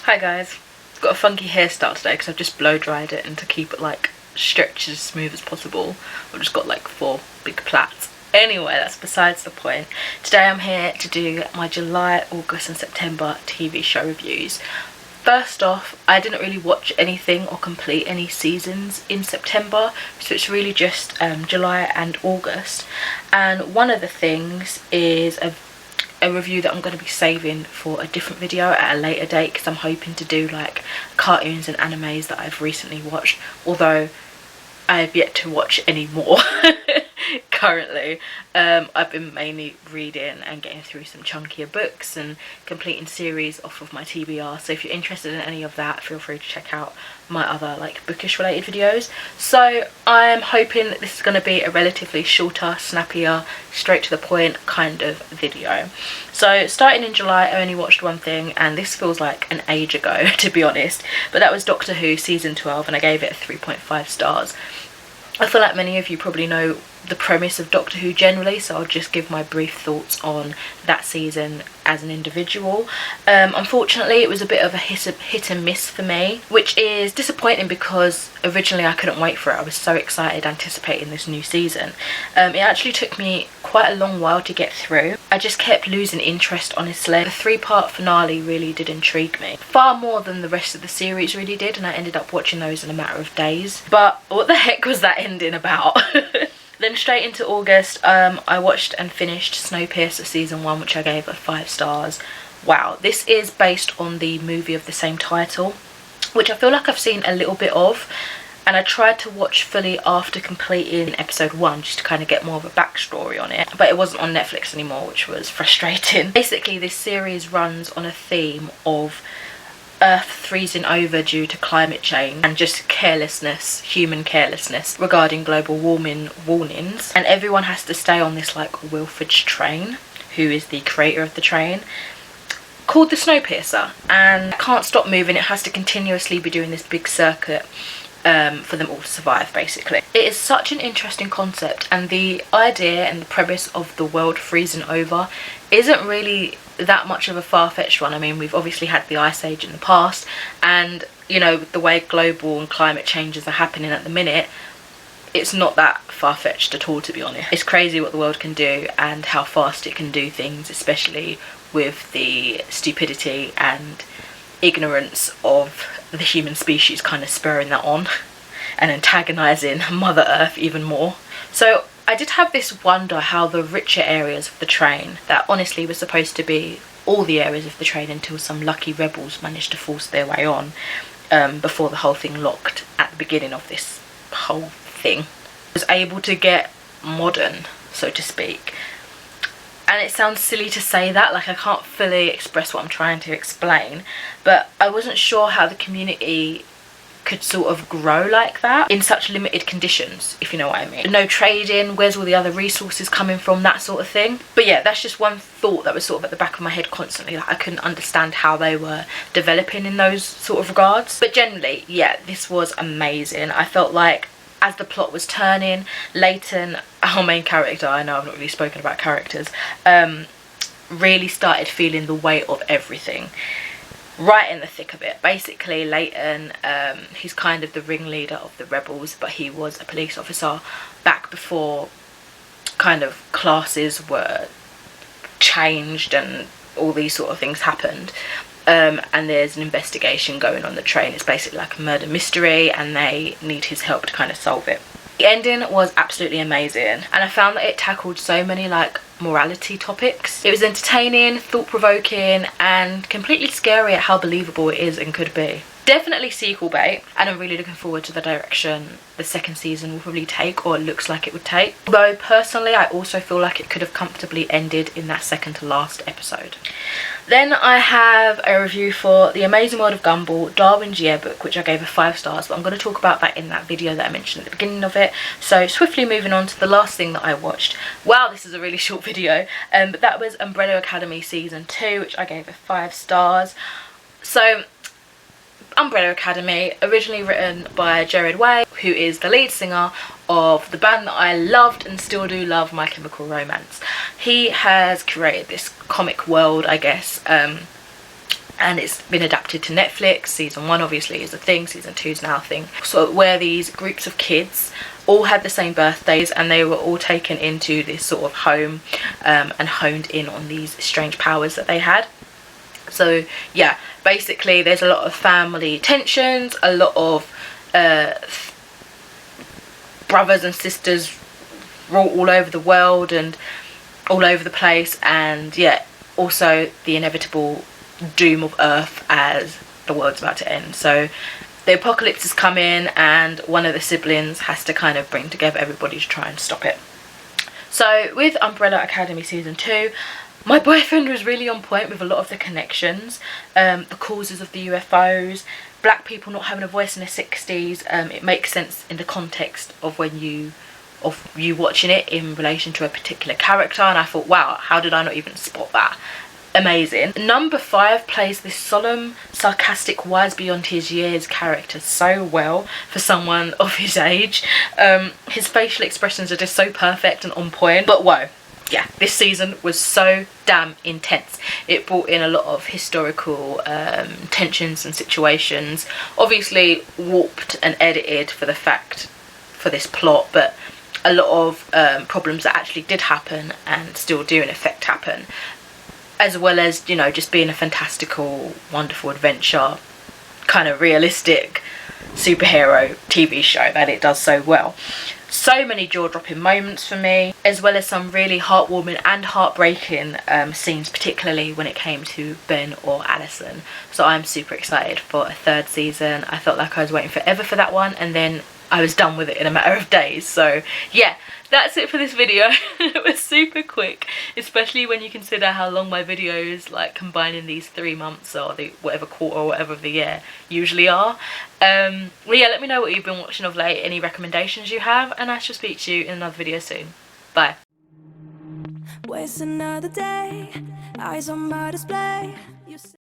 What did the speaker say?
Hi guys, I've got a funky hairstyle today because I've just blow dried it, and to keep it like stretched as smooth as possible I've just got like 4 big plaits. Anyway, that's besides the point. Today I'm here to do my July, August and September TV show reviews. First off, I didn't really watch anything or complete any seasons in September, so it's really just July and August. And one of the things is a review that I'm going to be saving for a different video at a later date, because I'm hoping to do like cartoons and animes that I've recently watched, although I have yet to watch any more currently. I've been mainly reading and getting through some chunkier books and completing series off of my TBR, so if you're interested in any of that, feel free to check out my other like bookish related videos. So I'm hoping that this is going to be a relatively shorter, snappier, straight to the point kind of video. So starting in July, I only watched one thing, and this feels like an age ago to be honest, but that was Doctor Who season 12, and I gave it a 3.5 stars. I feel like many of you probably know the premise of Doctor Who generally, so I'll just give my brief thoughts on that season as an individual. Unfortunately, it was a bit of a hit and miss for me, which is disappointing because originally I couldn't wait for it. I was so excited anticipating this new season. It actually took me quite a long while to get through. I just kept losing interest, honestly. The 3-part finale really did intrigue me, far more than the rest of the series really did, and I ended up watching those in a matter of days. But what the heck was that ending about? Then straight into August, I watched and finished Snowpiercer season 1, which I gave a 5 stars. Wow, this is based on the movie of the same title, which I feel like I've seen a little bit of, and I tried to watch fully after completing episode 1 just to kind of get more of a backstory on it, but it wasn't on Netflix anymore, which was frustrating. Basically, this series runs on a theme of Earth freezing over due to climate change and just carelessness, human carelessness regarding global warming warnings, and everyone has to stay on this like Wilfridge train, who is the creator of the train, called the Snowpiercer, and can't stop moving. It has to continuously be doing this big circuit for them all to survive, basically. It is such an interesting concept, and the idea and the premise of the world freezing over isn't really that much of a far-fetched one. I mean, we've obviously had the Ice Age in the past, and you know, with the way global and climate changes are happening at the minute, it's not that far-fetched at all, to be honest. It's crazy what the world can do and how fast it can do things, especially with the stupidity and ignorance of the human species kind of spurring that on and antagonizing Mother Earth even more. So I did have this wonder how the richer areas of the train, that honestly was supposed to be all the areas of the train until some lucky rebels managed to force their way on before the whole thing locked at the beginning of this whole thing, was able to get modern, so to speak. And it sounds silly to say that, like I can't fully express what I'm trying to explain, but I wasn't sure how the community could sort of grow like that in such limited conditions, if you know what I mean. No trading, where's all the other resources coming from, that sort of thing. But yeah, that's just one thought that was sort of at the back of my head constantly. Like I couldn't understand how they were developing in those sort of regards. But generally, yeah, this was amazing. I felt like as the plot was turning, Leighton, our main character, I know I've not really spoken about characters, really started feeling the weight of everything. Right in the thick of it. Basically, Leighton, he's kind of the ringleader of the rebels, but he was a police officer back before kind of classes were changed and all these sort of things happened. And there's an investigation going on the train. It's basically like a murder mystery, and they need his help to kind of solve it. The ending was absolutely amazing, and I found that it tackled so many like morality topics. It was entertaining, thought-provoking, and completely scary at how believable it is and could be. Definitely sequel bait, and I'm really looking forward to the direction the second season will probably take, or it looks like it would take. Though personally, I also feel like it could have comfortably ended in that second to last episode. Then I have a review for The Amazing World of Gumball, Darwin's Yearbook, which I gave a 5 stars, but I'm going to talk about that in that video that I mentioned at the beginning of it. So swiftly moving on to the last thing that I watched. Wow, this is a really short video, but that was Umbrella Academy season 2, which I gave a 5 stars. So Umbrella Academy, originally written by Gerard Way, who is the lead singer of the band that I loved and still do love, My Chemical Romance. He has created this comic world, I guess, and it's been adapted to Netflix. Season 1 obviously is a thing, season 2 is now a thing. So where these groups of kids all had the same birthdays, and they were all taken into this sort of home and honed in on these strange powers that they had. So yeah, basically there's a lot of family tensions, a lot of brothers and sisters all over the world and all over the place, and yeah, also the inevitable doom of Earth as the world's about to end. So the apocalypse is coming, and one of the siblings has to kind of bring together everybody to try and stop it. So with Umbrella Academey season 2, my boyfriend was really on point with a lot of the connections, the causes of the UFOs, black people not having a voice in the 60s. It makes sense in the context of you watching it in relation to a particular character, and I thought, wow, how did I not even spot that? Amazing. Number 5 plays this solemn, sarcastic, wise beyond his years character so well for someone of his age. His facial expressions are just so perfect and on point. But whoa, yeah, this season was so damn intense. It brought in a lot of historical tensions and situations, obviously warped and edited for this plot, but a lot of problems that actually did happen and still do in effect happen, as well as, you know, just being a fantastical, wonderful adventure, kind of realistic superhero TV show that it does so well. So many jaw-dropping moments for me, as well as some really heartwarming and heartbreaking scenes, particularly when it came to Ben or Allison. So I'm super excited for a 3rd season. I felt like I was waiting forever for that one, and then I was done with it in a matter of days. So yeah, that's it for this video. It was super quick, especially when you consider how long my videos, like combining these 3 months or the whatever quarter or whatever of the year usually are. Well, yeah, let me know what you've been watching of late, any recommendations you have, and I shall speak to you in another video soon. Bye. Waste another day, eyes on my display.